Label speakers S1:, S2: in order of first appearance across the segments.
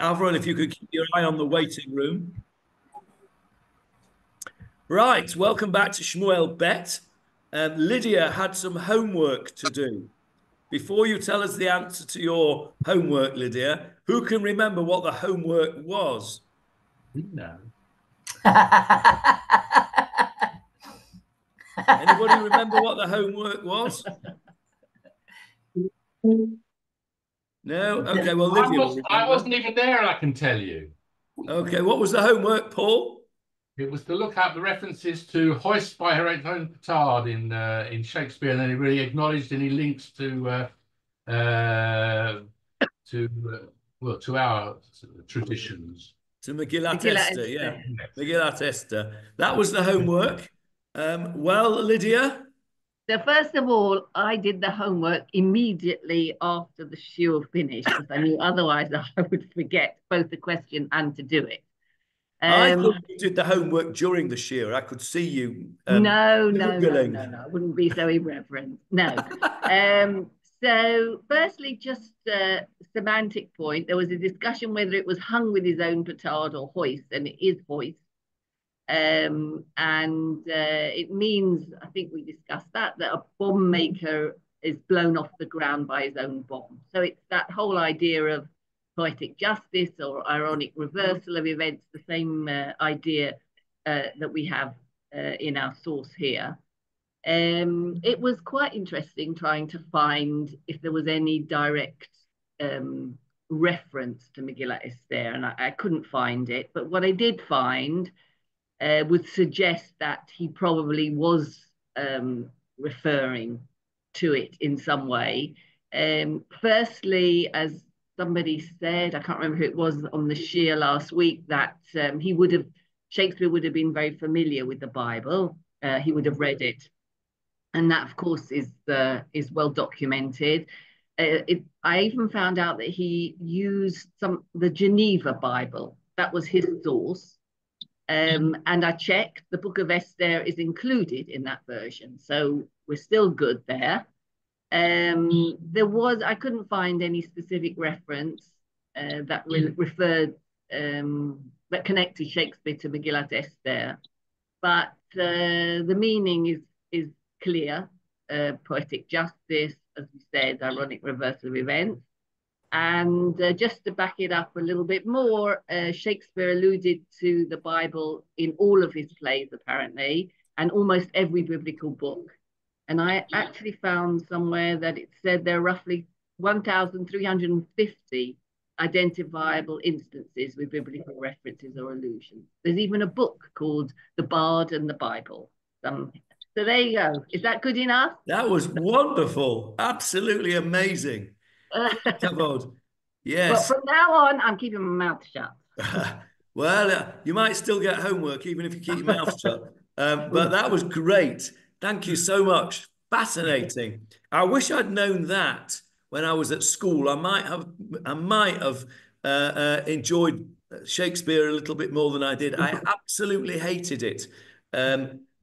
S1: Avron, if you could keep your eye on the waiting room. Right, welcome back to Shmuel Bet. Lydia had some homework to do. Before you tell us the answer to your homework, Lydia, who can remember what the homework was?
S2: No.
S1: Anybody remember what the homework was? No? Okay, well, Lydia will
S2: I
S1: remember.
S2: wasn't even there, I can tell you.
S1: Okay, what was the homework, Paul?
S2: It was to look up the references to hoist by her own petard in Shakespeare, and then he really acknowledged any links to well, to our traditions.
S1: To Megillat
S3: Megillat
S1: Esther, yeah.
S3: Esther.
S1: Megillat Esther. That was the homework. Well, Lydia?
S3: So first of all, I did the homework immediately after the shiur finished because I knew otherwise I would forget both the question and to do it.
S1: I thought you did the homework during the shiur. I could see you
S3: No.
S1: Googling.
S3: I wouldn't be so irreverent. No. So firstly, just a semantic point. There was a discussion whether it was hung with his own petard or hoist, and it is hoist. And it means, I think we discussed that a bomb maker is blown off the ground by his own bomb. So it's that whole idea of poetic justice or ironic reversal of events, the same idea that we have in our source here. It was quite interesting trying to find if there was any direct reference to Megillat Esther, and I couldn't find it. But what I did find would suggest that he probably was referring to it in some way. Firstly, as somebody said, I can't remember who it was on the shiur last week, that Shakespeare would have been very familiar with the Bible. He would have read it. And that, of course, is well documented. I even found out that he used the Geneva Bible. That was his source. And I checked, the Book of Esther is included in that version. So we're still good there. I couldn't find any specific reference that referred, that connected Shakespeare to Megillat Esther. But the meaning is clear, poetic justice, as we said, ironic reversal of events. And just to back it up a little bit more, Shakespeare alluded to the Bible in all of his plays, apparently, and almost every biblical book. And I actually found somewhere that it said there are roughly 1,350 identifiable instances with biblical references or allusions. There's even a book called The Bard and the Bible. So there you go. Is that good enough?
S1: That was wonderful. Absolutely amazing. Yes.
S3: But from now on, I'm keeping my mouth shut.
S1: Well, you might still get homework even if you keep your mouth shut. But that was great. Thank you so much. Fascinating. I wish I'd known that when I was at school. I might have enjoyed Shakespeare a little bit more than I did. I absolutely hated it.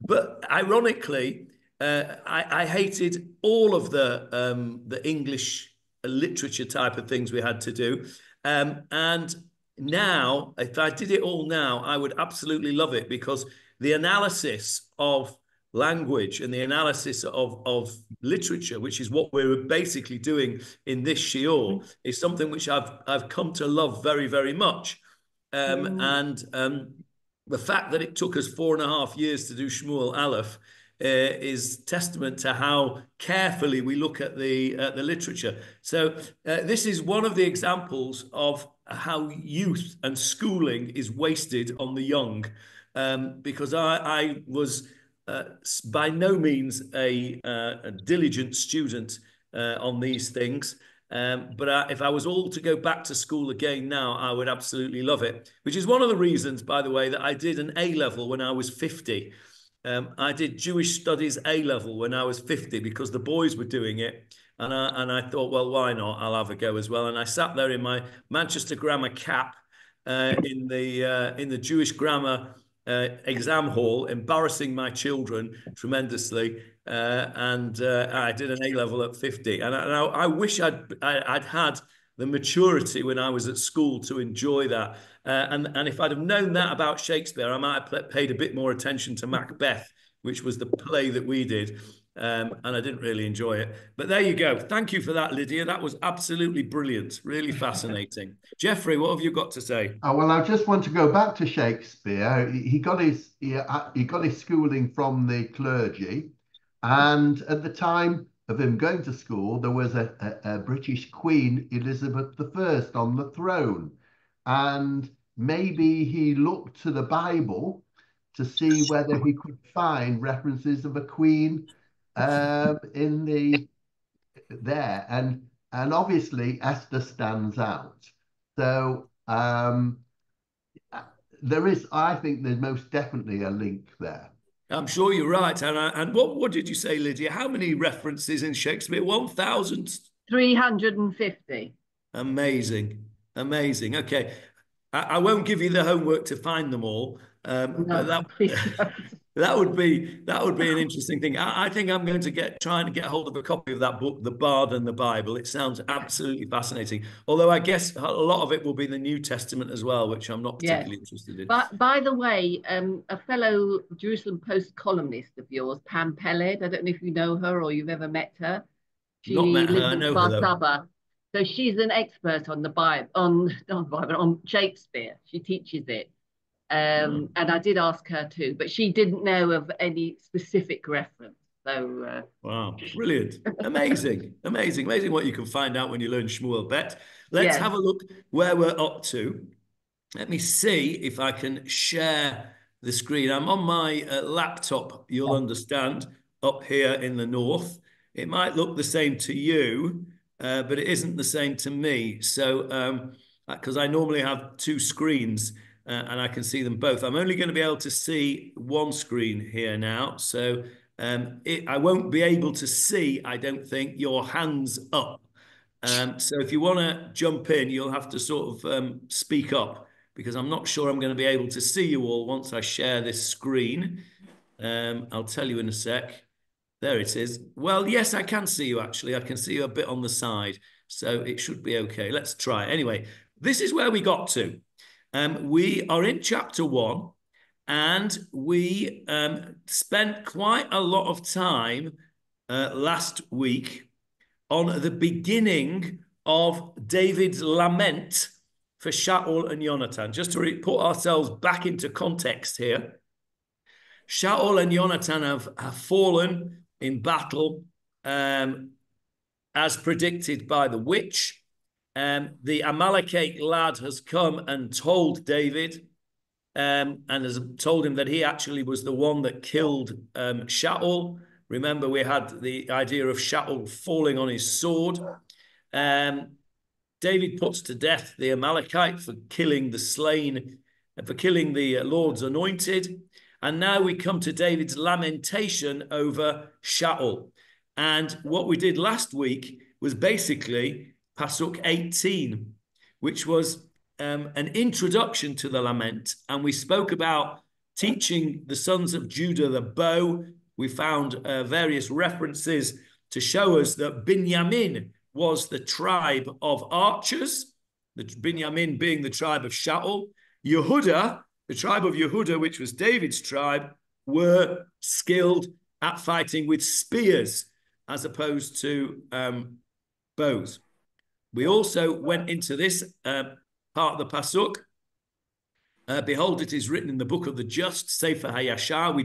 S1: But ironically, I hated all of the English literature type of things we had to do. And now, if I did it all now, I would absolutely love it because the analysis of language and the analysis of literature, which is what we're basically doing in this shiur, is something which I've come to love very, very much. The fact that it took us 4.5 years to do Shmuel Aleph is testament to how carefully we look at the literature. So this is one of the examples of how youth and schooling is wasted on the young, because I was by no means a diligent student on these things. But if I was all to go back to school again now, I would absolutely love it, which is one of the reasons, by the way, that I did an A-level when I was 50. I did Jewish Studies A-level when I was 50 because the boys were doing it. And I thought, well, why not? I'll have a go as well. And I sat there in my Manchester Grammar cap in the Jewish Grammar exam hall, embarrassing my children tremendously. And I did an A-level at 50. And I wish I'd had the maturity when I was at school to enjoy that. And if I'd have known that about Shakespeare, I might have paid a bit more attention to Macbeth, which was the play that we did. And I didn't really enjoy it. But there you go. Thank you for that, Lydia. That was absolutely brilliant. Really fascinating. Jeffrey, what have you got to say?
S4: Oh, well, I just want to go back to Shakespeare. He got his schooling from the clergy, and at the time of him going to school, there was a British Queen, Elizabeth I, on the throne, and maybe he looked to the Bible to see whether he could find references of a queen in the there, and obviously Esther stands out. So there is, I think, there's most definitely a link there.
S1: I'm sure you're right. And what did you say, Lydia? How many references in Shakespeare? 1,000?
S3: 350.
S1: Amazing. Amazing. Okay. I won't give you the homework to find them all, but
S3: No,
S1: that would be an interesting thing. I think I'm going to trying to get hold of a copy of that book, The Bard and the Bible. It sounds absolutely fascinating. Although I guess a lot of it will be the New Testament as well, which I'm not
S3: yes.
S1: particularly interested in.
S3: But by the way, a fellow Jerusalem Post columnist of yours, Pam Peled, I don't know if you know her or you've ever met her. She
S1: Not met her.
S3: lives
S1: I
S3: in
S1: know her though.
S3: Kfar. So she's an expert on the Bible, on Shakespeare. She teaches it. And I did ask her too, but she didn't know of any specific reference. So
S1: wow, brilliant, amazing, amazing, amazing what you can find out when you learn Shmuel Bet. Let's have a look where we're up to. Let me see if I can share the screen. I'm on my laptop, you'll understand, up here in the north. It might look the same to you, but it isn't the same to me. So, because I normally have two screens and I can see them both. I'm only going to be able to see one screen here now. So I won't be able to see, I don't think, your hands up. So if you want to jump in, you'll have to sort of speak up, because I'm not sure I'm going to be able to see you all once I share this screen. I'll tell you in a sec. There it is. Well, yes, I can see you actually. I can see you a bit on the side, so it should be okay. Let's try. Anyway, this is where we got to. We are in chapter 1, and we spent quite a lot of time last week on the beginning of David's lament for Shaul and Jonathan. Just to put ourselves back into context here, Shaul and Jonathan have fallen in battle as predicted by the witch. The Amalekite lad has come and told David and has told him that he actually was the one that killed Shaul. Remember, we had the idea of Shaul falling on his sword. David puts to death the Amalekite for killing the slain, for killing the Lord's anointed. And now we come to David's lamentation over Shaul. And what we did last week was basically Pasuk 18, which was an introduction to the lament. And we spoke about teaching the sons of Judah the bow. We found various references to show us that Binyamin was the tribe of archers, the Binyamin being the tribe of Shaul. Yehuda, the tribe of Yehuda, which was David's tribe, were skilled at fighting with spears as opposed to bows. We also went into this part of the Pasuk. Behold, it is written in the book of the just, Sefer HaYashar.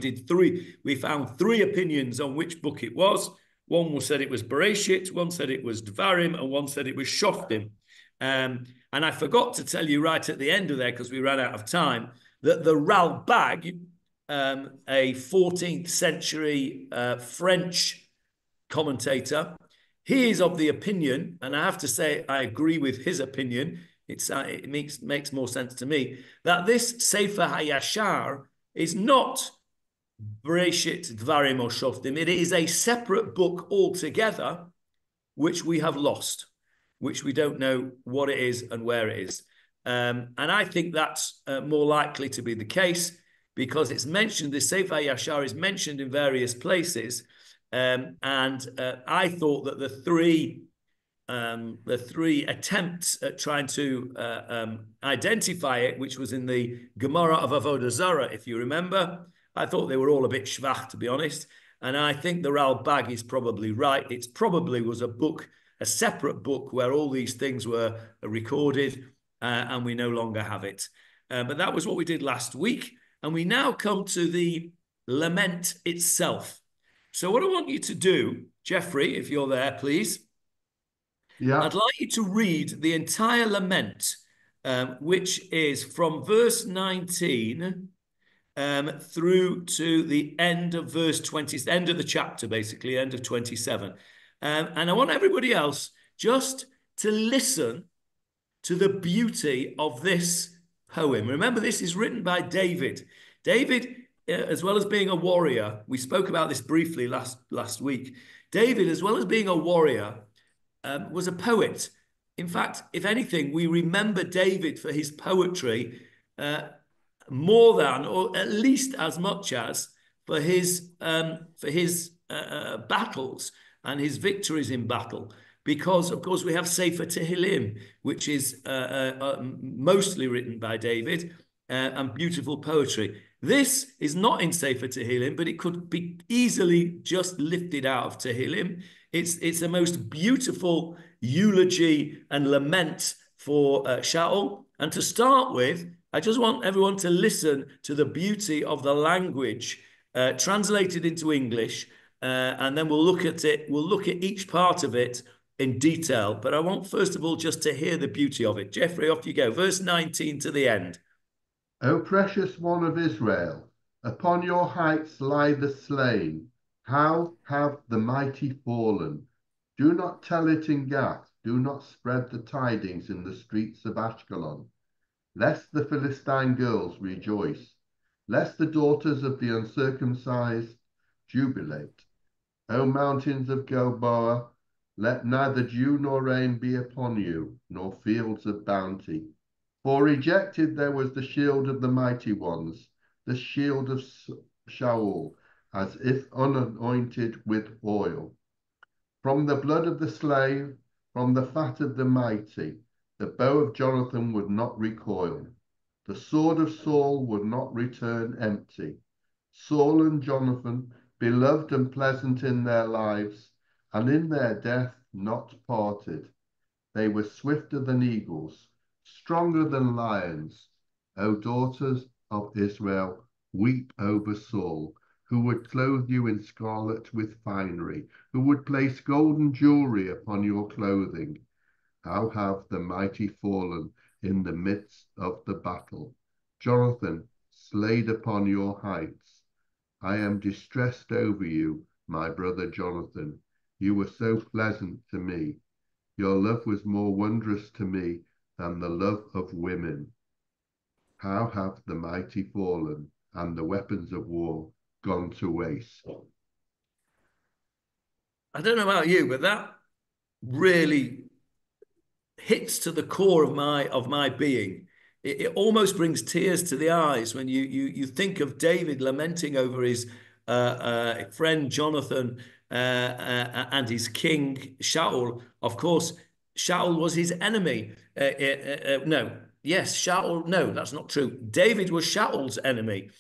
S1: We found three opinions on which book it was. One said it was Bereshit, one said it was Dvarim, and one said it was Shoftim. And I forgot to tell you right at the end of there, because we ran out of time, that the Ralbag, a 14th century French commentator, he is of the opinion, and I have to say I agree with his opinion, it makes more sense to me, that this Sefer HaYashar is not Bereshit, Dvarim, or Shoftim. It is a separate book altogether, which we have lost, which we don't know what it is and where it is. And I think that's more likely to be the case, because it's mentioned, the Sefer Yashar is mentioned in various places. And I thought that the three the three attempts at trying to identify it, which was in the Gemara of Avodah Zarah, if you remember. I thought they were all a bit schwach, to be honest. And I think the Ralbag is probably right. It probably was a book, a separate book where all these things were recorded, and we no longer have it. But that was what we did last week. And we now come to the lament itself. So what I want you to do, Jeffrey, if you're there, please.
S4: Yeah.
S1: I'd like you to read the entire lament, which is from verse 19 through to the end of verse 20, end of the chapter, basically, end of 27. And I want everybody else just to listen to the beauty of this poem. Remember, this is written by David. David, as well as being a warrior, we spoke about this briefly last week. David, as well as being a warrior, was a poet. In fact, if anything, we remember David for his poetry more than, or at least as much as, for his battles and his victories in battle. Because, of course, we have Sefer Tehillim, which is mostly written by David, and beautiful poetry. This is not in Sefer Tehillim, but it could be easily just lifted out of Tehillim. It's the most beautiful eulogy and lament for Shaul. And to start with, I just want everyone to listen to the beauty of the language translated into English, and then we'll look at it. We'll look at each part of it in detail. But I want, first of all, just to hear the beauty of it. Jeffrey, off you go. Verse 19 to the end.
S4: O precious one of Israel, upon your heights lie the slain. How have the mighty fallen? Do not tell it in Gath. Do not spread the tidings in the streets of Ashkelon. Lest the Philistine girls rejoice, lest the daughters of the uncircumcised jubilate. O mountains of Gilboa, let neither dew nor rain be upon you, nor fields of bounty. For rejected there was the shield of the mighty ones, the shield of Shaul, as if unanointed with oil. From the blood of the slave, from the fat of the mighty, the bow of Jonathan would not recoil. The sword of Saul would not return empty. Saul and Jonathan, beloved and pleasant in their lives, and in their death not parted. They were swifter than eagles, stronger than lions. O daughters of Israel, weep over Saul, who would clothe you in scarlet with finery, who would place golden jewelry upon your clothing. How have the mighty fallen in the midst of the battle? Jonathan, slain upon your heights. I am distressed over you, my brother Jonathan. You were so pleasant to me. Your love was more wondrous to me than the love of women. How have the mighty fallen, and the weapons of war gone to waste?
S1: I don't know about you, but that really hits to the core of my being. It almost brings tears to the eyes when you think of David lamenting over his friend Jonathan and his king Shaul. Of course, Shaul was his enemy. Shaul. No, that's not true. David was Shaul's enemy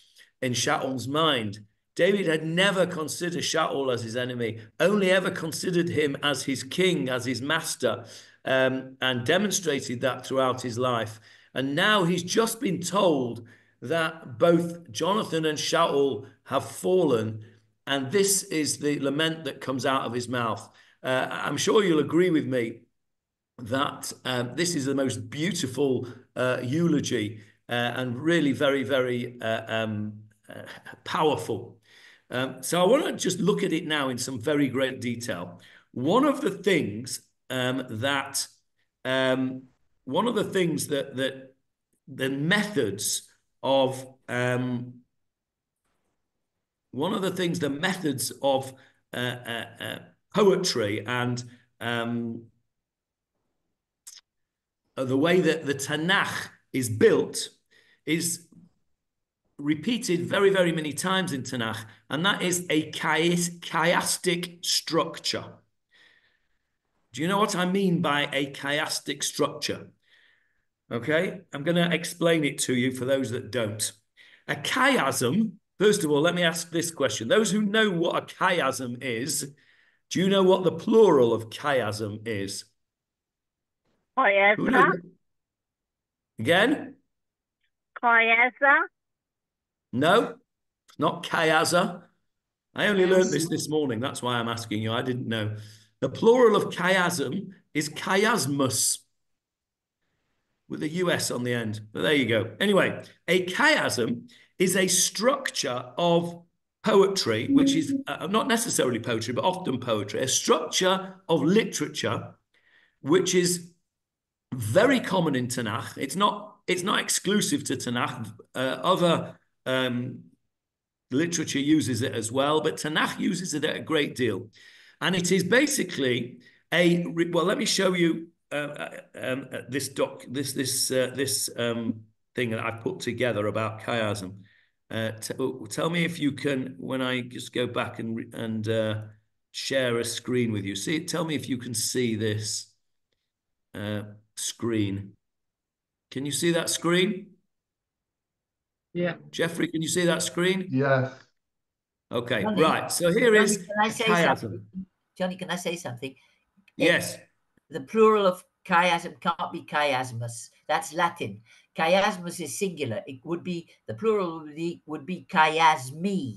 S1: in Shaul's mind. David had never considered Shaul as his enemy, only ever considered him as his king, as his master, and demonstrated that throughout his life. And now he's just been told that both Jonathan and Shaul have fallen, and this is the lament that comes out of his mouth. I'm sure you'll agree with me that this is the most beautiful eulogy and really very, very powerful. So I want to just look at it now in some very great detail. One of the things that the methods of poetry and the way that the Tanakh is built is repeated very, very many times in Tanakh, and that is a chiastic structure. Do you know what I mean by a chiastic structure? Okay, I'm going to explain it to you for those that don't. A chiasm, first of all, let me ask this question. Those who know what a chiasm is, do you know what the plural of chiasm is? Who knows?
S5: Chiesa.
S1: Again?
S5: Chiesa.
S1: No, it's not chiasa. I only learned this morning. That's why I'm asking you. I didn't know. The plural of chiasm is chiasmus, with a US on the end. But there you go. Anyway, a chiasm is a structure of poetry, which is not necessarily poetry, but often poetry, a structure of literature, which is very common in Tanakh. It's not exclusive to Tanakh. Other literature uses it as well, but Tanakh uses it a great deal. And it is basically well, let me show you this thing that I've put together about chiasm. Tell me if you can, when I just go back and share a screen with you. Tell me if you can see this screen. Can you see that screen?
S3: Yeah.
S1: Jeffrey, can you see that screen?
S4: Yes.
S1: Okay,
S6: Johnny,
S1: right. So here
S6: Johnny,
S1: is
S6: can I say
S1: chiasm.
S6: something? Johnny, can I say something?
S1: Yes.
S6: The plural of chiasm can't be chiasmus. That's Latin. Chiasmus is singular. It would be, the plural would be chiasmi,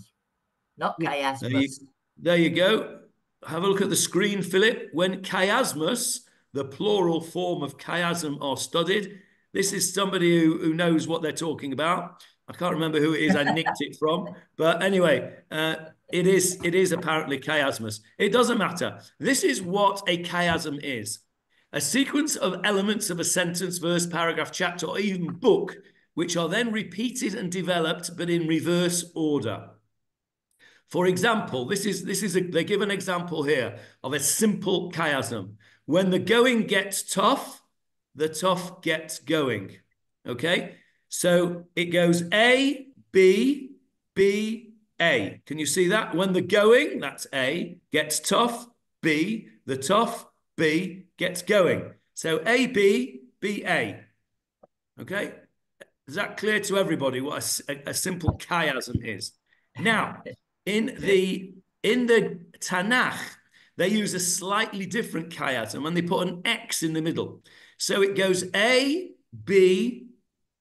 S6: not chiasmus.
S1: There you go. Have a look at the screen, Philip. When chiasmus, the plural form of chiasm, are studied, this is somebody who knows what they're talking about. I can't remember who it is I nicked it from. But anyway, it is apparently chiasmus. It doesn't matter. This is what a chiasm is. A sequence of elements of a sentence, verse, paragraph, chapter, or even book, which are then repeated and developed, but in reverse order. For example, they give an example here of a simple chiasm. When the going gets tough, the tough gets going. Okay? So it goes A, B, B, A. Can you see that? When the going, that's A, gets tough, B, the tough, B, gets going. So A, B, B, A. Okay? Is that clear to everybody what a simple chiasm is? Now, in the Tanakh, they use a slightly different chiasm and they put an X in the middle. So it goes A, B,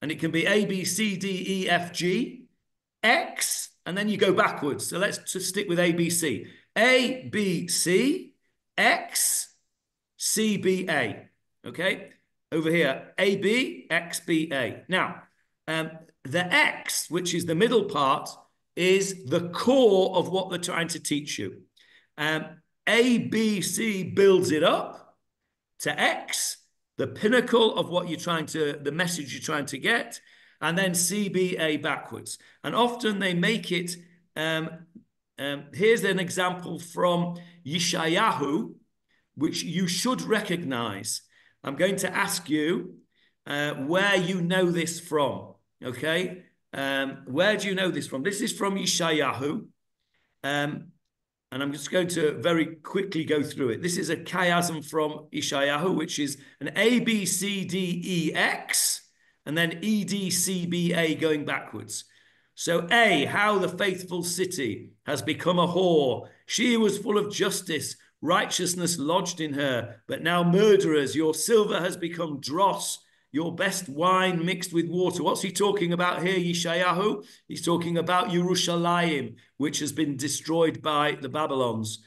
S1: and it can be A, B, C, D, E, F, G, X, and then you go backwards. So let's just stick with A, B, C. A, B, C, X, C, B, A. Okay? Over here, A, B, X, B, A. Now, the X, which is the middle part, is the core of what they're trying to teach you. A, B, C builds it up to X, the pinnacle of what you're trying to, the message you're trying to get, and then C, B, A backwards. And often they make it, here's an example from Yeshayahu, which you should recognize. I'm going to ask you where you know this from, okay? Where do you know this from? This is from Yeshayahu. And I'm just going to very quickly go through it. This is a chiasm from Yeshayahu, which is an A, B, C, D, E, X, and then E, D, C, B, A going backwards. So A, how the faithful city has become a whore. She was full of justice, righteousness lodged in her, but now murderers, your silver has become dross, your best wine mixed with water. What's he talking about here, Yeshayahu? He's talking about Yerushalayim, which has been destroyed by the Babylonians.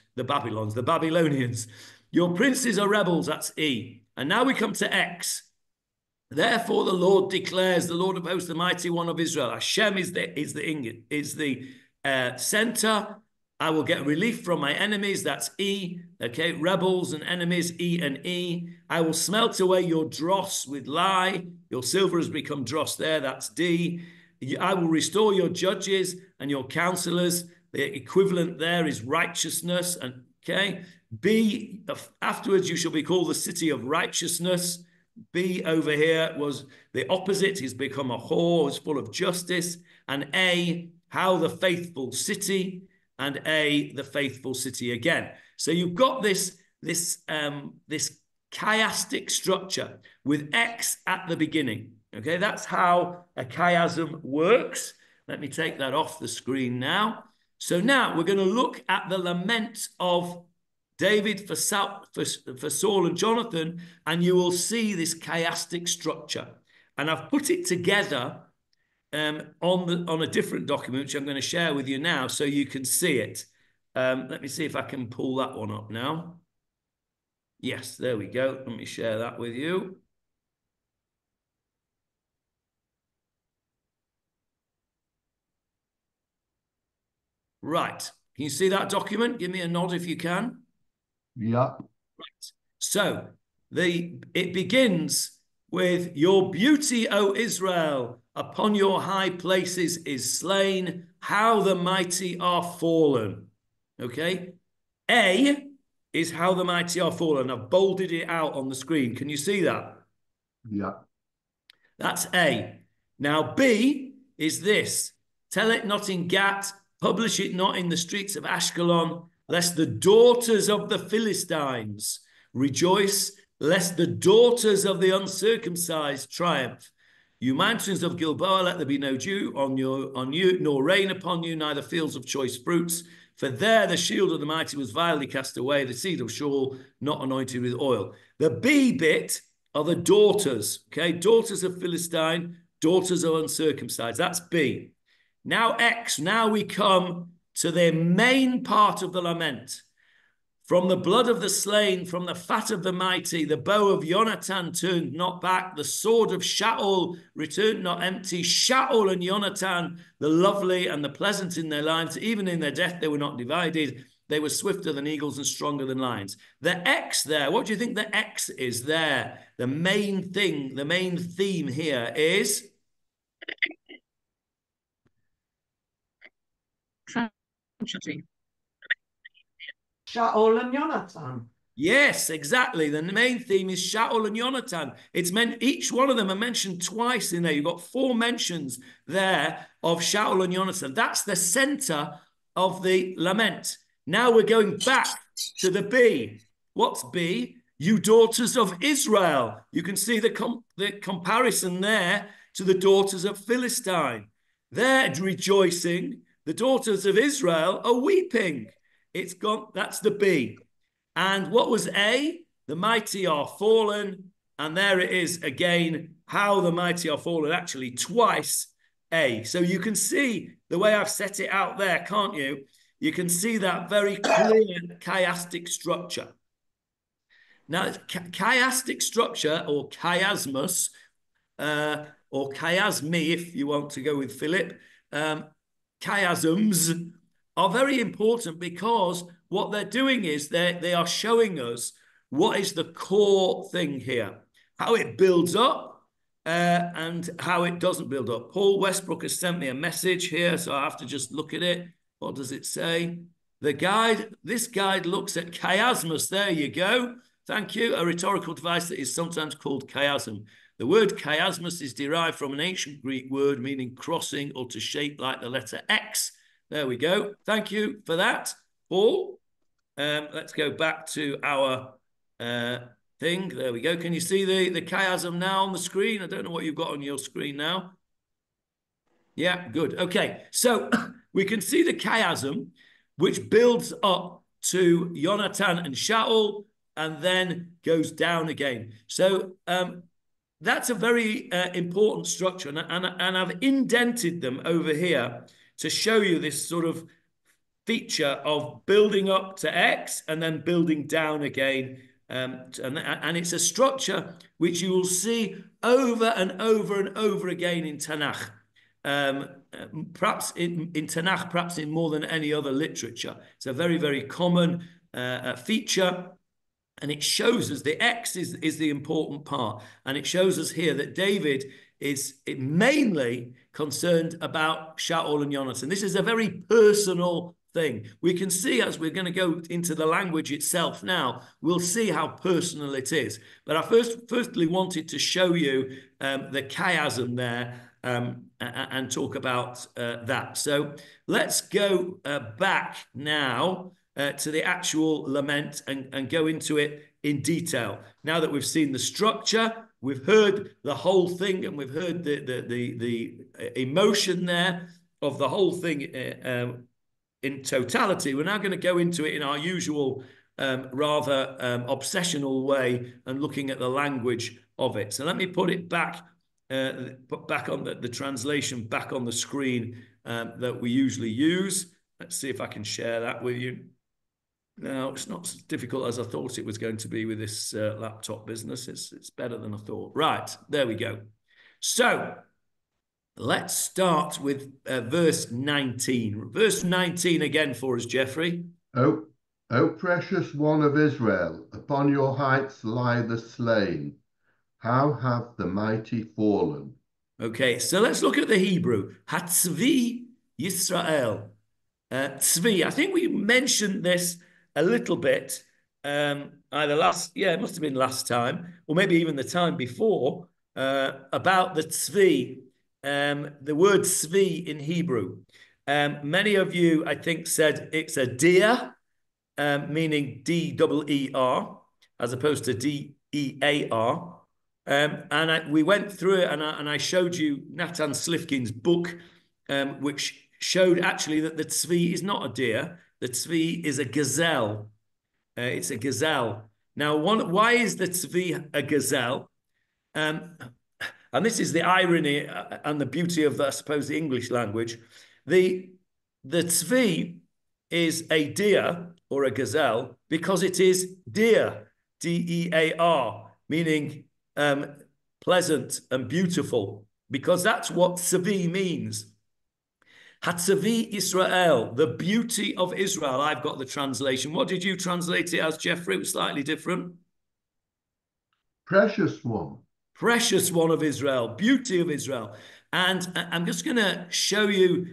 S1: Your princes are rebels, that's E. And now we come to X. Therefore the Lord declares, the Lord of hosts, the mighty one of Israel. Hashem is the center. I will get relief from my enemies. That's E. Okay, rebels and enemies, E and E. I will smelt away your dross with lie. Your silver has become dross there. That's D. I will restore your judges and your counselors. The equivalent there is righteousness. And okay, B. Afterwards, you shall be called the city of righteousness. B over here was the opposite. He's become a whore. Is full of justice. And A. How the faithful city. And A, the faithful city again. So you've got this this chiastic structure with X at the beginning. Okay, that's how a chiasm works. Let me take that off the screen now. So now we're going to look at the lament of David for Saul and Jonathan, and you will see this chiastic structure. And I've put it together on a different document, which I'm going to share with you now so you can see it. Let me see if I can pull that one up now. Yes, there we go. Let me share that with you. Right. Can you see that document? Give me a nod if you can.
S4: Yeah.
S1: Right. So it begins with, your beauty, O Israel, upon your high places is slain. How the mighty are fallen. Okay. A is how the mighty are fallen. I've bolded it out on the screen. Can you see that?
S4: Yeah.
S1: That's A. Now B is this. Tell it not in Gat, publish it not in the streets of Ashkelon, lest the daughters of the Philistines rejoice, lest the daughters of the uncircumcised triumph. You mountains of Gilboa, let there be no dew on you, nor rain upon you, neither fields of choice fruits. For there the shield of the mighty was vilely cast away, the seed of Shaul not anointed with oil. The B bit are the daughters, okay? Daughters of Philistine, daughters of uncircumcised. That's B. Now X, now we come to the main part of the lament. From the blood of the slain, from the fat of the mighty, the bow of Jonathan turned not back, the sword of Shaul returned not empty. Shaul and Jonathan, the lovely and the pleasant in their lives, even in their death they were not divided. They were swifter than eagles and stronger than lions. The X there, what do you think the X is there? The main thing, the main theme here is?
S7: Shaul and Jonathan.
S1: Yes, exactly. The main theme is Shaul and Jonathan. It's meant, each one of them are mentioned twice in there. You've got 4 mentions there of Shaul and Jonathan. That's the center of the lament. Now we're going back to the B. What's B? You daughters of Israel. You can see the comparison there to the daughters of Philistine. They're rejoicing. The daughters of Israel are weeping. It's gone. That's the B. And what was A? The mighty are fallen. And there it is again, how the mighty are fallen, actually twice A. So you can see the way I've set it out there, can't you? You can see that very clear chiastic structure. Now, chiastic structure, or chiasmus, or chiasmi, if you want to go with Philip, chiasms are very important, because what they're doing is they are showing us what is the core thing here, how it builds up and how it doesn't build up. Paul Westbrook has sent me a message here, so I have to just look at it. What does it say? This guide looks at chiasmus. There you go. Thank you. A rhetorical device that is sometimes called chiasm. The word chiasmus is derived from an ancient Greek word meaning crossing or to shape like the letter X. There we go. Thank you for that, Paul. Let's go back to our thing. There we go. Can you see the chiasm now on the screen? I don't know what you've got on your screen now. Yeah, good. Okay, so we can see the chiasm, which builds up to Jonathan and Shaul and then goes down again. So that's a very important structure. And I've indented them over here to show you this sort of feature of building up to X and then building down again. And it's a structure which you will see over and over and over again in Tanakh. Perhaps in Tanakh, perhaps in more than any other literature. It's a very, very common feature. And it shows us the X is the important part. And it shows us here that David is mainly concerned about Shaul and Jonathan. This is a very personal thing. We can see, as we're going to go into the language itself now, we'll see how personal it is. But I firstly wanted to show you the chiasm there and talk about that. So let's go back now to the actual lament and go into it in detail. Now that we've seen the structure, we've heard the whole thing, and we've heard the emotion there of the whole thing in totality. We're now going to go into it in our usual rather obsessional way and looking at the language of it. So let me put it back on the translation back on the screen that we usually use. Let's see if I can share that with you. No, it's not as difficult as I thought it was going to be with this laptop business. It's better than I thought. Right, there we go. So let's start with verse 19. Verse 19 again for us, Jeffrey.
S4: O precious one of Israel, upon your heights lie the slain. How have the mighty fallen?
S1: Okay, so let's look at the Hebrew. Hatzvi Yisrael. Tzvi, I think we mentioned this a little bit, either it must have been last time, or maybe even the time before, about the tzvi, the word tzvi in Hebrew. Many of you, I think, said it's a deer, meaning D-E-E-R, as opposed to D-E-A-R. We went through it, and I showed you Natan Slifkin's book, which showed actually that the tzvi is not a deer. The tzvi is a gazelle. It's a gazelle. Now, why is the tzvi a gazelle? And this is the irony and the beauty of, I suppose, the English language. The tzvi is a deer or a gazelle because it is deer, D-E-A-R, meaning pleasant and beautiful, because that's what tzvi means. Hatzavi Israel, the beauty of Israel. I've got the translation. What did you translate it as, Jeffrey? It was slightly different.
S4: Precious one.
S1: Precious one of Israel, beauty of Israel. And I'm just going to show you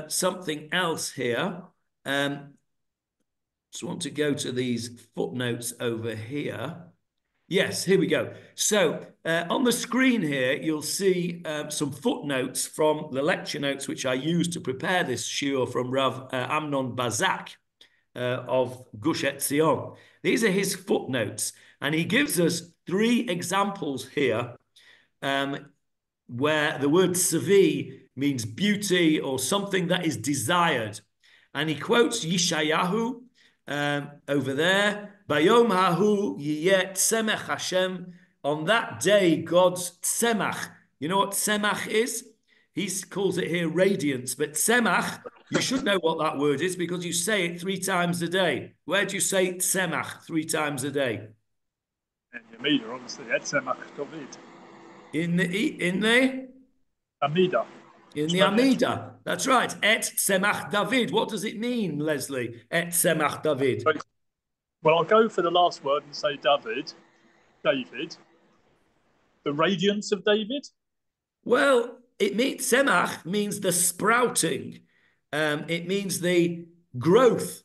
S1: something else here. Just want to go to these footnotes over here. Yes, here we go. So on the screen here, you'll see some footnotes from the lecture notes, which I used to prepare this shiur from Rav Amnon Bazak of Gush Etzion. These are his footnotes, and he gives us 3 examples here where the word savi means beauty or something that is desired. And he quotes Yeshayahu over there. Bayom hahu yiyet tzemach Hashem. On that day, God's tzemach. You know what tzemach is? He calls it here radiance. But tzemach, you should know what that word is because you say it 3 times a day. Where do you say tzemach 3 times a day?
S8: In the Amida, obviously. Et tzemach David.
S1: In the
S8: Amida.
S1: In the Amida. That's right. Et tzemach David. What does it mean, Leslie? Et tzemach David.
S8: Well, I'll go for the last word and say David. The radiance of David?
S1: Well, tzemach means the sprouting. It means the growth.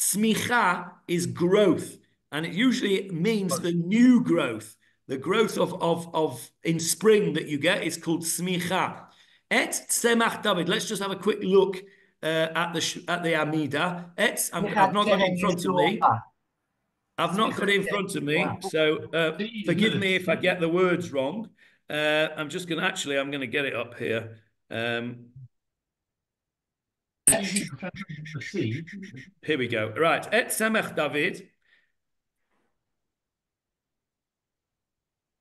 S1: Tzmicha is growth. And it usually means the new growth. The growth of in spring that you get is called tzmicha. Et tzemach David. Let's just have a quick look at the Amida. I've not got it in front of me. I've not got it in front of me, so forgive me if I get the words wrong. I'm going to get it up here. Here we go. Right. Et tzemach David.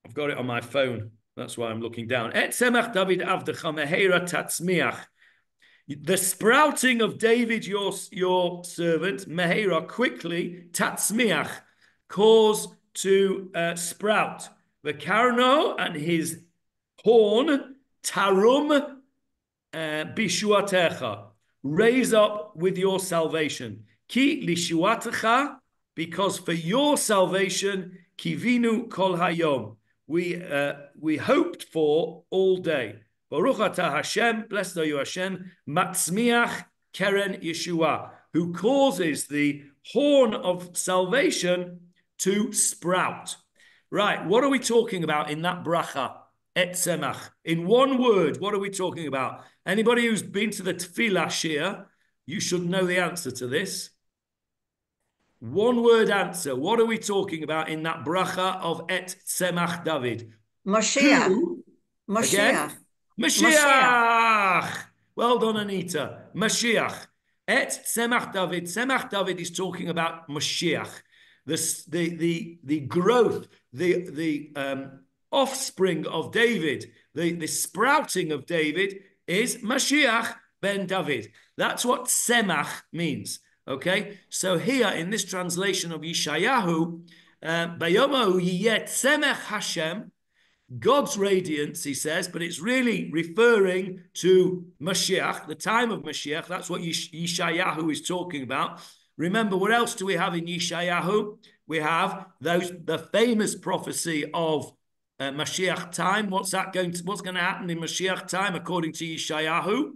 S1: I've got it on my phone. That's why I'm looking down. Et tzemach David avdecha meheira tatzmiach. The sprouting of David, your servant, meheira, quickly, tatzmiach, cause to sprout. The karno and his horn, tarum bishuatecha. Raise up with your salvation. Ki lishuatecha, because for your salvation, kivinu kol hayom. We hoped for all day. Baruch atah Hashem, blessed are you Hashem, matzmiach keren Yeshua, who causes the horn of salvation to sprout. Right, what are we talking about in that bracha? Et tzemach. In one word, what are we talking about? Anybody who's been to the tefillah shir, you should know the answer to this. One word answer. What are we talking about in that bracha of Et Tzemach David?
S7: Mashiach.
S1: Who?
S7: Mashiach.
S1: Again? Mashiach. Well done, Anita. Mashiach. Et Tzemach David. Tzemach David is talking about Mashiach. The growth, the offspring of David, the sprouting of David is Mashiach ben David. That's what Tzemach means. Okay, so here in this translation of Yeshayahu, Bayomahu yiyeh tzemech Hashem, God's radiance, he says, but it's really referring to Mashiach, the time of Mashiach. That's what Yeshayahu is talking about. Remember, what else do we have in Yeshayahu? We have the famous prophecy of Mashiach time. What's going to happen in Mashiach time according to Yeshayahu?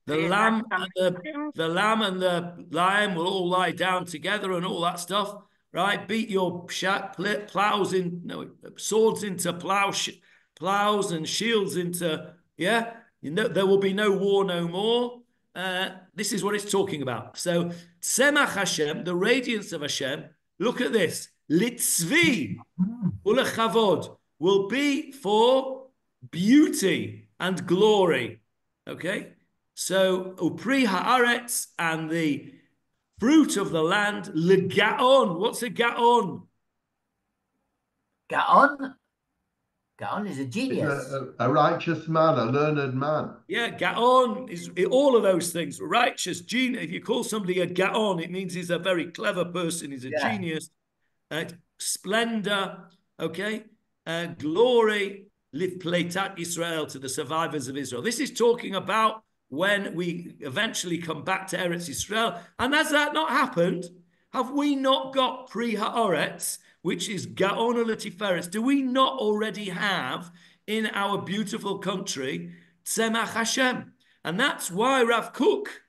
S1: The lamb and the lion will all lie down together and all that stuff, right? Beat your swords into plows and shields into, yeah. There will be no war no more. This is what it's talking about. So, Tzemach Hashem, the radiance of Hashem. Look at this. Litzvi ulechavod will be for beauty and glory. Okay. So, upri haaretz, and the fruit of the land, legaon. What's a gaon?
S6: Gaon? Gaon is a genius.
S4: A righteous man, a learned man.
S1: Yeah, gaon is all of those things. Righteous, genius. If you call somebody a gaon, it means he's a very clever person. He's a genius. Splendor, okay? Glory, liv pleitat Israel, to the survivors of Israel. This is talking about when we eventually come back to Eretz Yisrael. And has that not happened? Have we not got Pri Haaretz, which is Gaon Tiferet? Do we not already have in our beautiful country Tzemach Hashem? And that's why Rav Kook,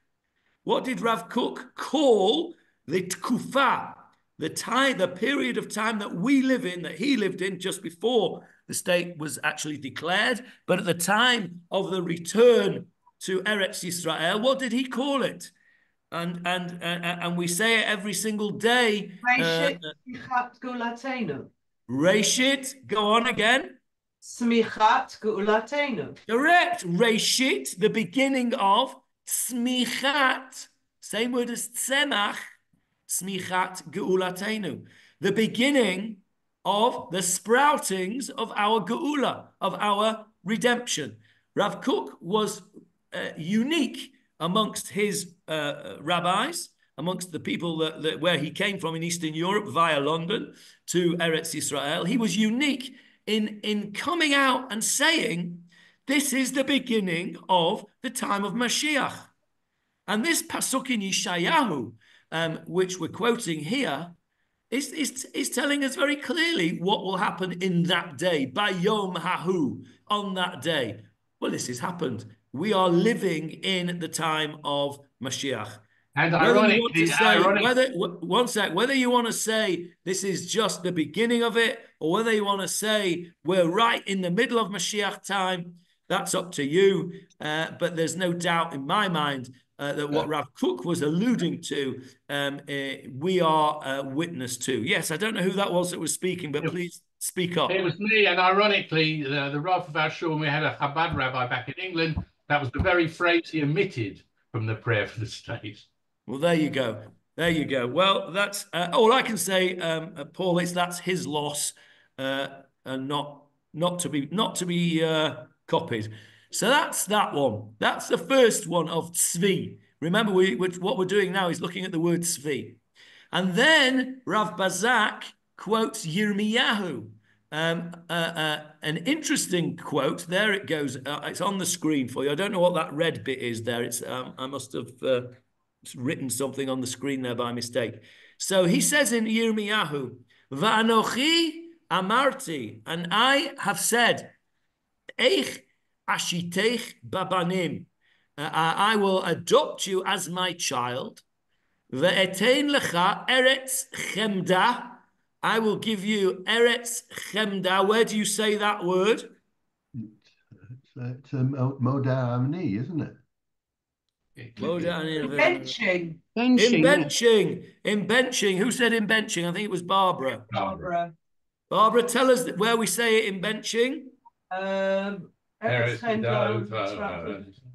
S1: what did Rav Kook call the Tkufa, the period of time that we live in, that he lived in just before the state was actually declared, but at the time of the return to Eretz Yisrael? What did he call it? And we say it every single day. Reshit, go on again.
S7: Smichat Geulatenu.
S1: Correct. Reshit, the beginning of. Smichat, same word as tzemach. Smichat Geulatenu, the beginning of the sproutings of our geula, of our redemption. Rav Kook was unique amongst his rabbis, amongst the people that where he came from in Eastern Europe via London to Eretz Yisrael. He was unique in coming out and saying, this is the beginning of the time of Mashiach. And this pasuk in Yeshayahu, which we're quoting here, is telling us very clearly what will happen in that day, by Yom Hahu, on that day. Well, this has happened. We are living in the time of Mashiach.
S2: And
S1: whether you want to say this is just the beginning of it, or whether you want to say we're right in the middle of Mashiach time, that's up to you. But there's no doubt in my mind that what Rav Kook was alluding to, we are a witness to. Yes, I don't know who that was that was speaking, but please speak up.
S2: It was me, and ironically, the Rav of our shul, we had a Chabad rabbi back in England. That was the very phrase he omitted from the prayer for the state.
S1: Well, there you go. There you go. Well, that's all I can say, Paul. That's his loss, and not to be copied. So that's that one. That's the first one of tzvi. Remember, what we're doing now is looking at the word tzvi. And then Rav Bazak quotes Yirmiyahu. An interesting quote. There it goes. It's on the screen for you. I don't know what that red bit is there. It's I must have written something on the screen there by mistake. So he says in Yirmiyahu, Va'anochi amarti, and I have said, Eich ashitech babanim, I will adopt you as my child. Ve'etein lecha eretz chemda, I will give you eretz chemda. Where do you say that word?
S4: It's Modeh Amni, isn't it?
S7: Benching.
S1: In
S3: Benching.
S1: benching. Who said in benching? I think it was Barbara.
S7: Barbara.
S1: Barbara, tell us where we say it in benching.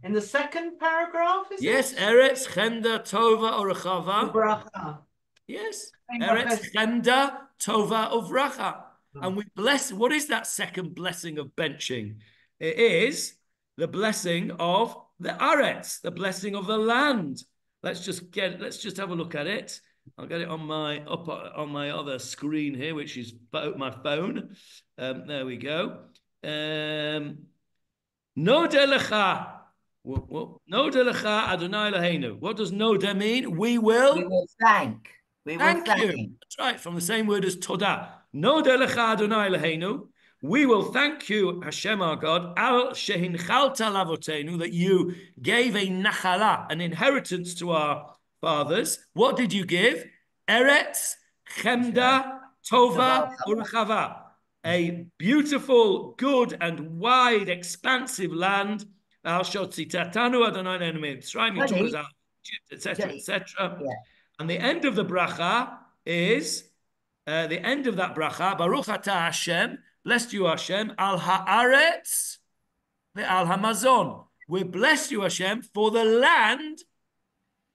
S7: In the second paragraph, is
S1: yes,
S7: it?
S1: Eretz Chemda Tova Orachava.
S7: Uvracha.
S1: Yes, Eretz Chemda Tova Uvracha. And we bless. What is that second blessing of benching? It is the blessing of the Aretz, the blessing of the land. Let's just have a look at it. I'll get it on my other screen here, which is my phone. There we go. Nodeh lecha. Nodeh lecha Adonai Eloheinu. What does nodeh mean? We will
S6: thank. We will
S1: thank you. That's right, from the same word as todah. Nodeh lecha Adonai Eloheinu. We will thank you, Hashem our God, al shehinchalta lavotenu, that you gave a nachala, an inheritance to our fathers. What did you give? Eretz Chemda Tova Urchava. A beautiful, good, and wide, expansive land. Al Shotzitatanu Adonai Mitzrayim. You took us out, etc., etc. And the end of the bracha is the end of that bracha. Baruch atah Hashem. Blessed you, Hashem. Al haaretz al hamazon. We bless you, Hashem, for the land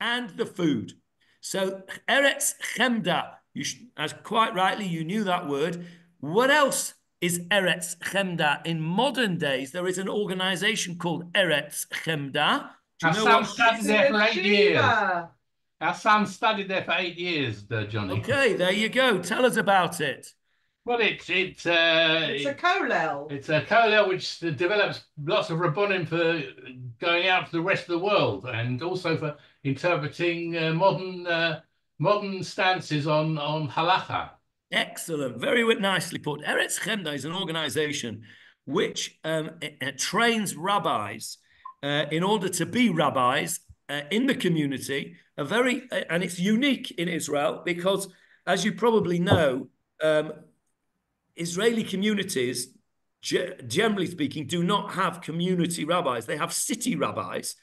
S1: and the food. So Eretz Chemda. As quite rightly, you knew that word. What else is Eretz Chemda? In modern days, there is an organization called Eretz Chemda.
S2: Do you know what? Studied there for 8 years. Our son studied there for 8 years, Johnny.
S1: Okay, there you go. Tell us about it.
S2: Well, it's a kollel. It's a kollel which develops lots of rabbonim for going out to the rest of the world, and also for interpreting modern stances on halacha.
S1: Excellent. Very nicely put. Eretz Chemda is an organization which trains rabbis in order to be rabbis in the community. And it's unique in Israel because, as you probably know, Israeli communities, generally speaking, do not have community rabbis. They have city rabbis.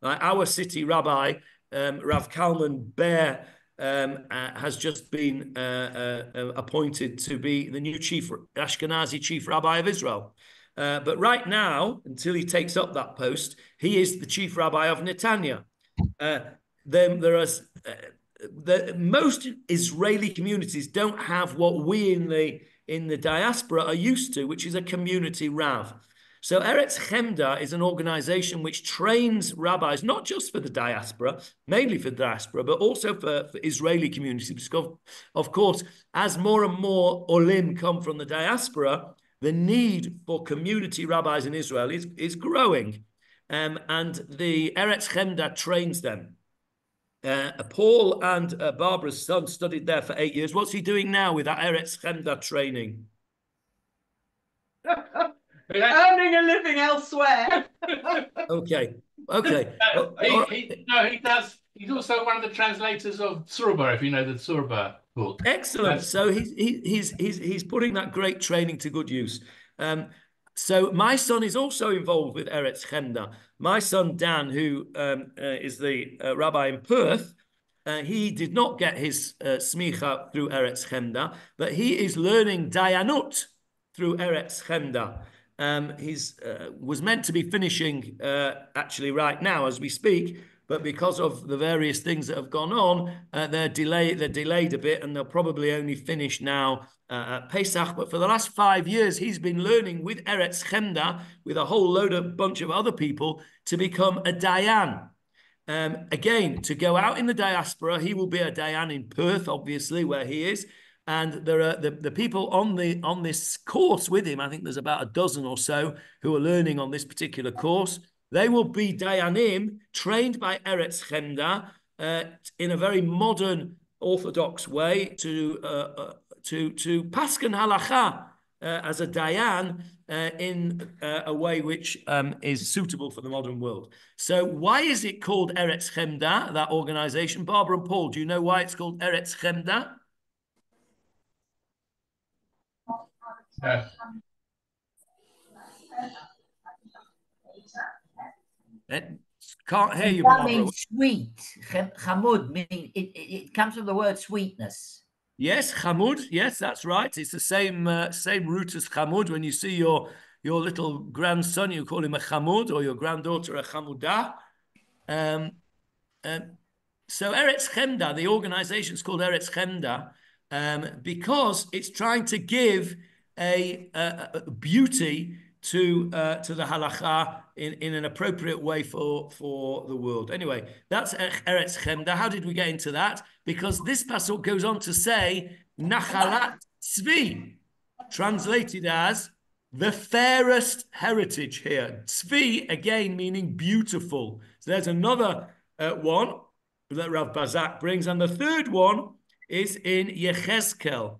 S1: Our city rabbi, Rav Kalman Ber, has just been appointed to be the new Ashkenazi chief rabbi of Israel. But right now, until he takes up that post, he is the chief rabbi of Netanya. Most Israeli communities don't have what we in the diaspora are used to, which is a community rav. So Eretz Chemda is an organization which trains rabbis, not just for the diaspora, mainly for the diaspora, but also for Israeli communities. Because, of course, as more and more olim come from the diaspora, the need for community rabbis in Israel is growing. And the Eretz Chemda trains them. Paul and Barbara's son studied there for 8 years. What's he doing now with that Eretz Chemda training?
S7: Earning a living elsewhere.
S1: Okay.
S2: He does. He's also one of the translators of Tzurba, if you know the Tzurba book.
S1: Excellent. So he's putting that great training to good use. So my son is also involved with Eretz Chemda. My son Dan, who is the rabbi in Perth, he did not get his smicha through Eretz Chemda, but he is learning Dayanut through Eretz Chemda. He's was meant to be finishing actually right now as we speak, but because of the various things that have gone on, they're delayed a bit, and they'll probably only finish now at Pesach. But for the last 5 years, he's been learning with Eretz Chemda, with a whole bunch of other people, to become a dayan. Again, to go out in the diaspora, he will be a dayan in Perth, obviously, where he is. And there are the people on this course with him. I think there's about a dozen or so who are learning on this particular course. They will be dayanim, trained by Eretz Chemda in a very modern, orthodox way to pasken halacha as a dayan in a way which is suitable for the modern world. So why is it called Eretz Chemda, that organization? Barbara and Paul, do you know why it's called Eretz Chemda? Can't hear you,
S6: That
S1: Barbara.
S6: means sweet. Chamud mean it comes from the word sweetness.
S1: Yes, chamud. Yes, that's right. It's the same root as chamud. When you see your little grandson, you call him a chamud, or your granddaughter a chamudah. So Eretz Chemda, the organization is called Eretz Chemda, because it's trying to give a beauty to the halacha in an appropriate way for the world. Anyway, that's Eretz Chemda. How did we get into that? Because this pasuk goes on to say Nachalat Tzvi, translated as the fairest heritage here. Tzvi, again, meaning beautiful. So there's another one that Rav Bazak brings. And the third one is in Yechezkel.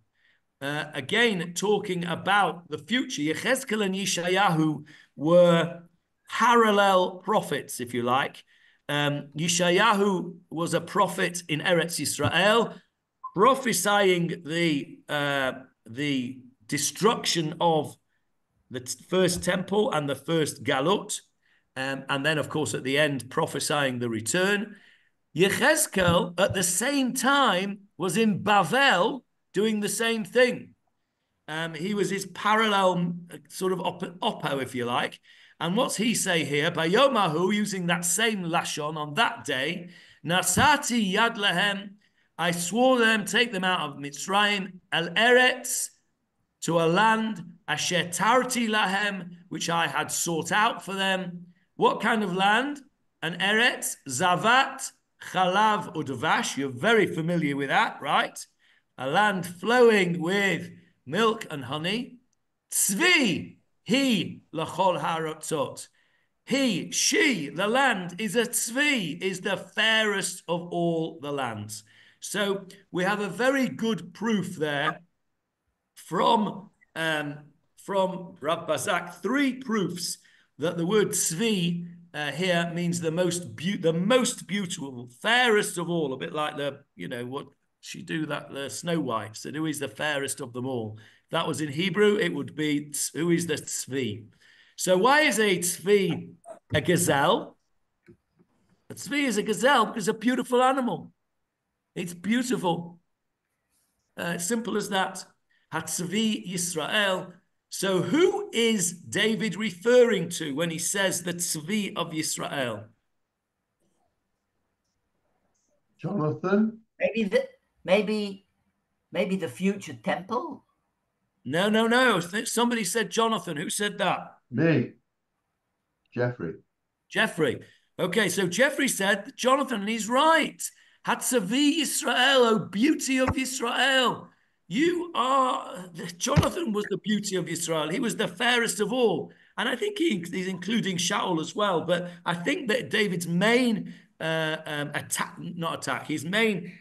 S1: Again, talking about the future. Yechezkel and Yeshayahu were parallel prophets, if you like. Yeshayahu was a prophet in Eretz Yisrael, prophesying the destruction of the first temple and the first galut, and then, of course, at the end, prophesying the return. Yechezkel, at the same time, was in Bavel doing the same thing. He was his parallel sort of oppo, if you like. And what's he say here? Bayomahu, using that same lashon on that day, Nasati yad lehem, I swore them, take them out of Mitzrayim, el eretz, to a land, asher tarti lahem, which I had sought out for them. What kind of land? An eretz, zavat, chalav, udvash. You're very familiar with that, right? A land flowing with milk and honey. Tzvi, he, lachol haratzot. He, she, the land is a tzvi, is the fairest of all the lands. So we have a very good proof there from Rav Bazak, 3 proofs that the word tzvi here means the most beautiful, fairest of all, a bit like what she do that, the Snow White, said who is the fairest of them all. If that was in Hebrew, it would be who is the tzvi. So why is a tzvi a gazelle? A tzvi is a gazelle because it's a beautiful animal. It's beautiful. Simple as that. Hatzvi Yisrael. So who is David referring to when he says the tzvi of Yisrael?
S4: Jonathan?
S6: Maybe the future temple?
S1: No. Somebody said Jonathan. Who said that?
S4: Me. Jeffrey.
S1: Okay, so Jeffrey said Jonathan, and he's right. Hatzavi Yisrael, oh beauty of Yisrael. Jonathan was the beauty of Israel. He was the fairest of all. And I think he's including Shaul as well. But I think that David's main his main,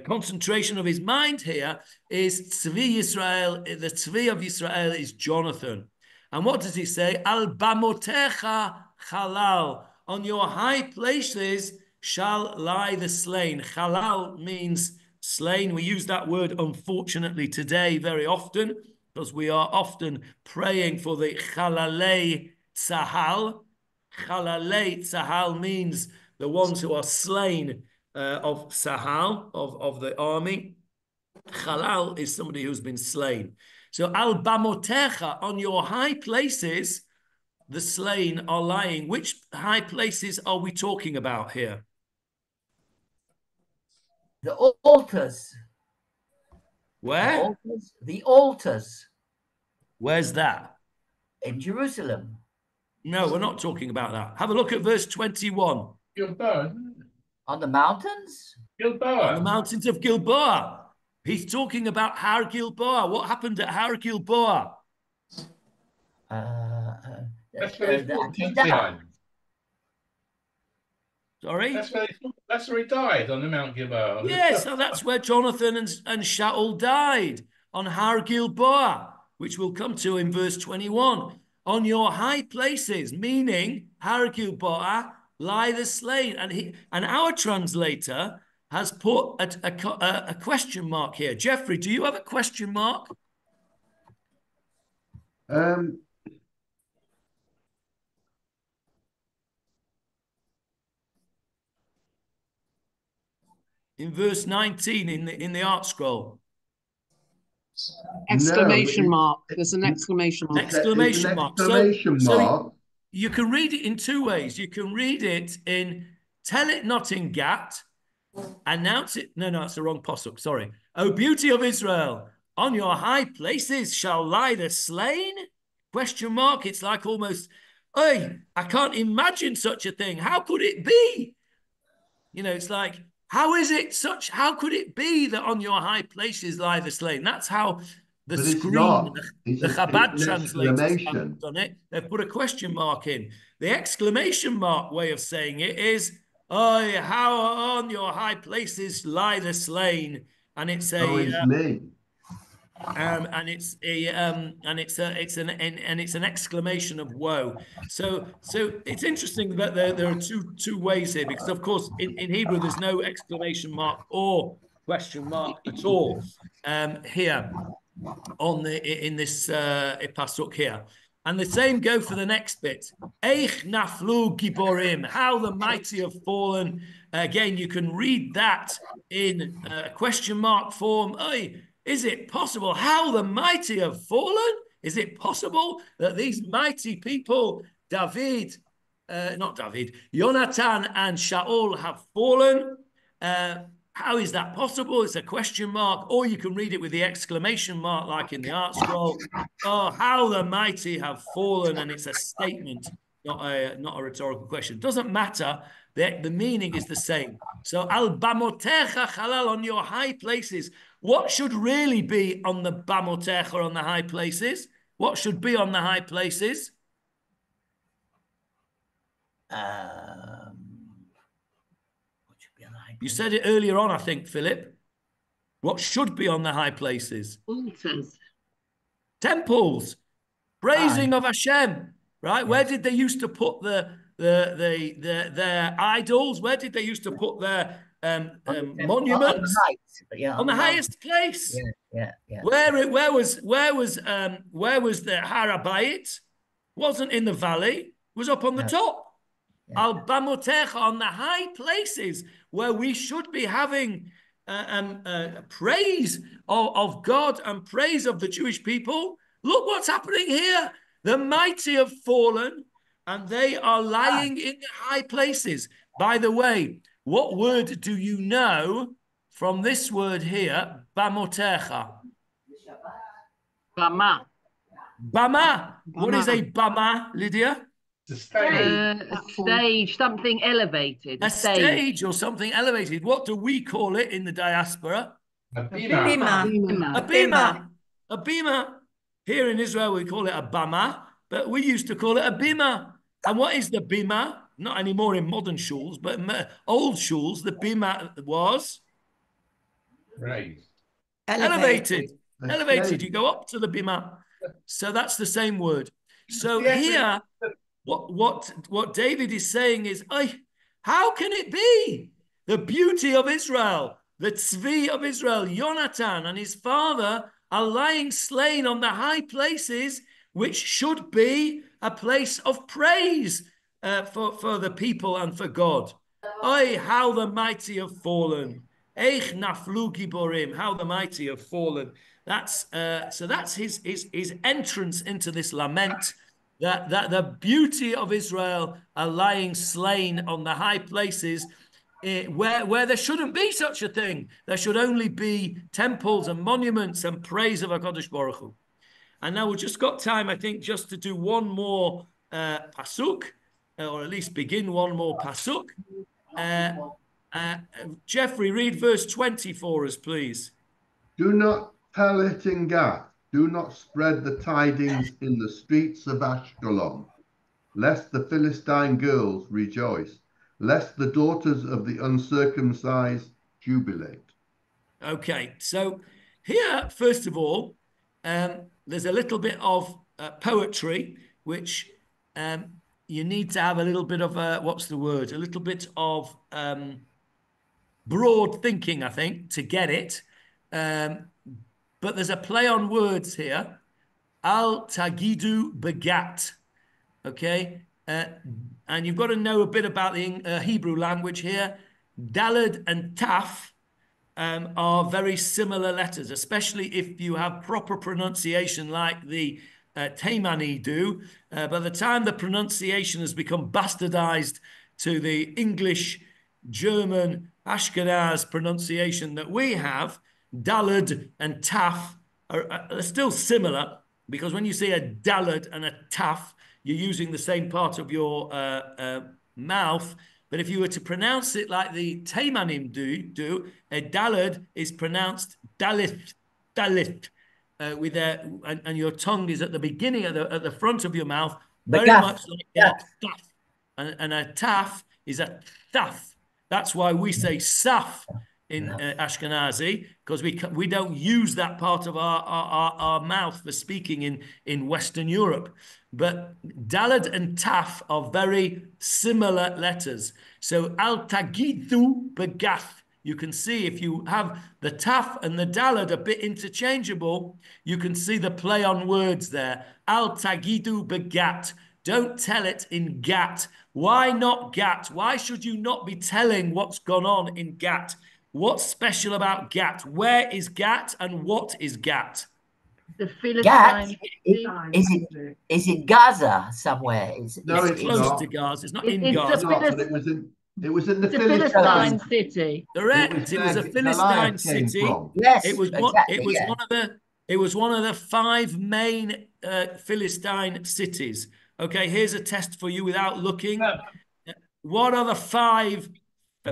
S1: concentration of his mind here is Tzvi Yisrael. The Tzvi of Israel is Jonathan. And what does he say? Al bamotecha chalal. On your high places shall lie the slain. Chalal means slain. We use that word, unfortunately, today very often because we are often praying for the chalalei tzahal. Chalalei tzahal means the ones who are slain of Sahal, of the army. Chalal is somebody who's been slain. So al bamotecha, on your high places, the slain are lying. Which high places are we talking about here?
S6: The altars.
S1: Where?
S6: The altars.
S1: Where's that?
S6: In Jerusalem.
S1: No, we're not talking about that. Have a look at verse 21.
S2: Gilboa.
S6: On the mountains?
S2: Gilboa.
S1: On the mountains of Gilboa. He's talking about Har Gilboa. What happened at Har Gilboa?
S2: That's where he died.
S1: Sorry?
S2: That's where he died, on the Mount Gilboa.
S1: Yes, so that's where Jonathan and Shaul died, on Har Gilboa, which we'll come to in verse 21. On your high places, meaning Har Gilboa, lie the slain. And our translator has put a question mark here. Jeffrey, do you have a question mark? in verse 19 in the art scroll?
S9: Exclamation mark. There's an exclamation mark.
S1: Exclamation mark.
S4: Exclamation mark.
S1: You can read it in two ways. You can read it in tell it not in Gat, announce it. No, it's the wrong posuk. Sorry. O beauty of Israel, on your high places shall lie the slain? Question mark. It's like almost, hey, I can't imagine such a thing. How could it be? You know, it's like, how could it be that on your high places lie the slain? That's how the screen, the Chabad translators have done it. They've put a question mark in. The exclamation mark way of saying it is, oh, how on your high places lie the slain? And it's a it's an exclamation of woe. So it's interesting that there are two ways here, because of course in Hebrew there's no exclamation mark or question mark at all here in this pasuk here. And the same go for the next bit. Eich naflu giborim, how the mighty have fallen. Again, you can read that in question mark form. Is it possible? How the mighty have fallen? Is it possible that these mighty people, Jonathan and Shaul have fallen? How is that possible? It's a question mark, or you can read it with the exclamation mark, like in the art scroll. Oh, how the mighty have fallen, and it's a statement, not a rhetorical question. It doesn't matter. The meaning is the same. So, al bamotecha halal, on your high places. What should really be on the bamotecha, on the high places? What should be on the high places? You said it earlier on, I think, Philip. What should be on the high places?
S3: Altars.
S1: Temples. Praising of Hashem. Right? Yes. Where did they used to put their idols? Where did they used to put their monuments? On the highest place.
S6: Yeah.
S1: Where was the Harabayit? Wasn't in the valley. It was up on the top. Al bamotecha, on the high places where we should be having praise of God and praise of the Jewish people. Look what's happening here. The mighty have fallen and they are lying in the high places. By the way, what word do you know from this word here, bamotecha?
S3: Bama.
S1: Bama. What is a bama, Lydia?
S3: A stage, something elevated.
S1: A stage or something elevated. What do we call it in the diaspora?
S7: A bima.
S1: A bima. Here in Israel, we call it a bama, but we used to call it a bima. And what is the bima? Not anymore in modern shuls, but old shuls, the bima was
S2: raised.
S1: Elevated. You go up to the bima. So that's the same word. So here, what David is saying is, how can it be? The beauty of Israel, the tzvi of Israel, Jonathan and his father are lying slain on the high places, which should be a place of praise for the people and for God. How the mighty have fallen. Eich naflu giborim, how the mighty have fallen. That's his entrance into this lament. That the beauty of Israel are lying slain on the high places where there shouldn't be such a thing. There should only be temples and monuments and praise of HaKadosh Baruch Hu. And now we've just got time, I think, just to do one more pasuk, or at least begin one more pasuk. Jeffrey, read verse 20 for us, please.
S4: Do not tell it in Gath. Do not spread the tidings in the streets of Ashkelon, lest the Philistine girls rejoice, lest the daughters of the uncircumcised jubilate.
S1: Okay, so here, first of all, there's a little bit of poetry, which you need to have a little bit of, a little bit of broad thinking, I think, to get it. But there's a play on words here. Al tagidu begat. Okay? And you've got to know a bit about the Hebrew language here. Dalad and Taf are very similar letters, especially if you have proper pronunciation like the Taimani do. By the time the pronunciation has become bastardized to the English, German, Ashkenaz pronunciation that we have, Dalad and Taf are still similar, because when you say a Dalad and a Taf, you're using the same part of your mouth. But if you were to pronounce it like the Taimanim do, a Dalad is pronounced Dalith, Dalith, with and your tongue is at the beginning, at the front of your mouth, very much like a Taf. And a Taf is a Thaf. That's why we say Saf in Ashkenazi, because we don't use that part of our mouth for speaking in Western Europe. But Dalad and Taf are very similar letters. So Al Tagidu Begath. You can see if you have the Taf and the Dalad a bit interchangeable, you can see the play on words there. Al Tagidu Begat. Don't tell it in Gat. Why not Gat? Why should you not be telling what's gone on in Gat? What's special about Gat? Where is Gat and what is Gat?
S3: The Philistine.
S6: Is it Gaza somewhere?
S1: It's close to Gaza. It's not in Gaza.
S4: It was in the
S3: Philistine city.
S1: Correct. It was a Philistine city.
S6: Yes,
S1: it was
S6: exactly,
S1: it was one of the 5 main Philistine cities. Okay, here's a test for you without looking. What are the 5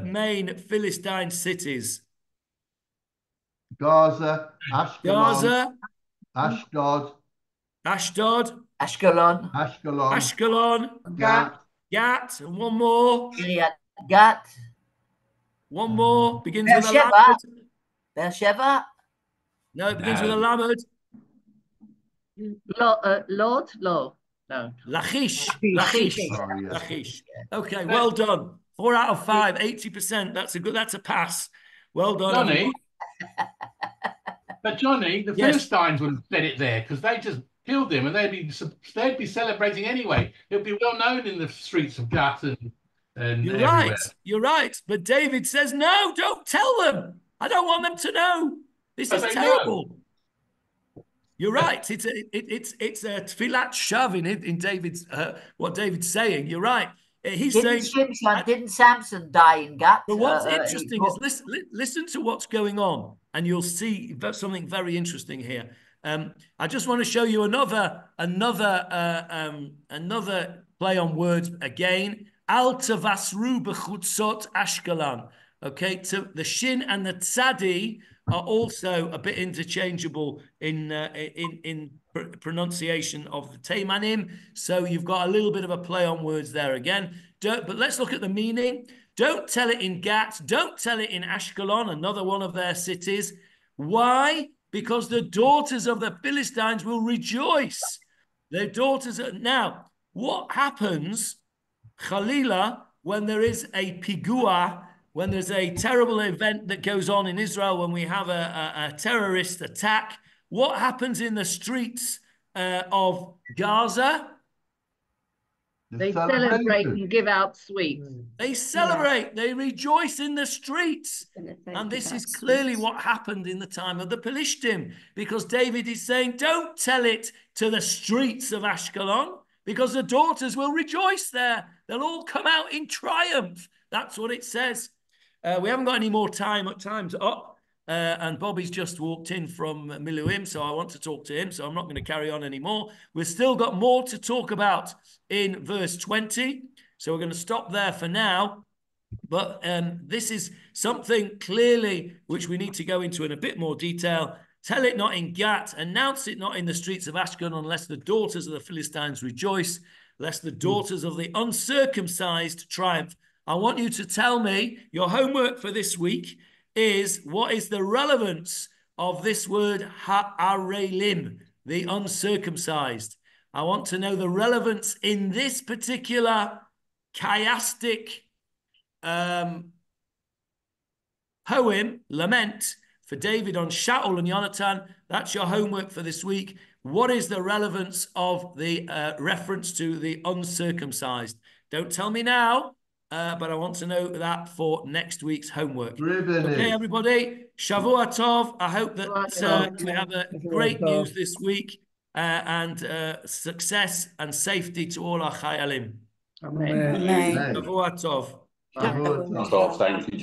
S1: main Philistine cities?
S4: Gaza, Ashkelon,
S1: Ashdod,
S4: Ashkelon,
S1: Gat, and one more.
S6: Gat.
S1: One more. Begins with a lamed.
S6: Beersheba.
S1: No, it begins with a lamed.
S3: No.
S1: Lachish. Okay, well done. 4 out of 5, 80%. That's a pass. Well done,
S2: Johnny. But Johnny, the Philistines wouldn't have said it there, because they just killed him, and they'd be celebrating anyway. It would be well known in the streets of Gath and
S1: You're
S2: everywhere.
S1: right. You're right. But David says, no, don't tell them. I don't want them to know. This is terrible. Know. You're right. It's a tfilat shav in David's what David's saying. You're right. He's
S6: didn't Samson die in Gath?
S1: But what's interesting is listen to what's going on, and you'll see something very interesting here. I just want to show you another play on words again. Al tavasru b'chutzot Ashkelon. Okay, so the shin and the tzadi are also a bit interchangeable in pronunciation of the Taimanim. So you've got a little bit of a play on words there again. But let's look at the meaning. Don't tell it in Gat. Don't tell it in Ashkelon, another one of their cities. Why? Because the daughters of the Philistines will rejoice. Their daughters are... Now, what happens, Khalila, when there is a pigua, when there's a terrible event that goes on in Israel, when we have a terrorist attack, what happens in the streets of Gaza?
S3: They celebrate and give out sweets.
S1: They celebrate. They rejoice in the streets. And this is clearly what happened in the time of the Pelishtim, because David is saying, don't tell it to the streets of Ashkelon, because the daughters will rejoice there. They'll all come out in triumph. That's what it says. We haven't got any more time. Time's up. And Bobby's just walked in from Miluim, so I want to talk to him, so I'm not going to carry on anymore. We've still got more to talk about in verse 20, so we're going to stop there for now. But this is something clearly which we need to go into in a bit more detail. Tell it not in Gat, announce it not in the streets of Ashkelon, unless the daughters of the Philistines rejoice, lest the daughters of the uncircumcised triumph. I want you to tell me, your homework for this week is, what is the relevance of this word ha'arelim, the uncircumcised? I want to know the relevance in this particular chiastic poem, lament, for David on Shaul and Jonathan. That's your homework for this week. What is the relevance of the reference to the uncircumcised? Don't tell me now. but I want to know that for next week's homework.
S4: Ribbon
S1: Okay,
S4: is.
S1: everybody. Shavua Tov. I hope that we have a great news this week and success and safety to all our chayalim.
S3: Amen.
S1: Shavua Tov.
S4: Shavua Tov.
S10: Thank you.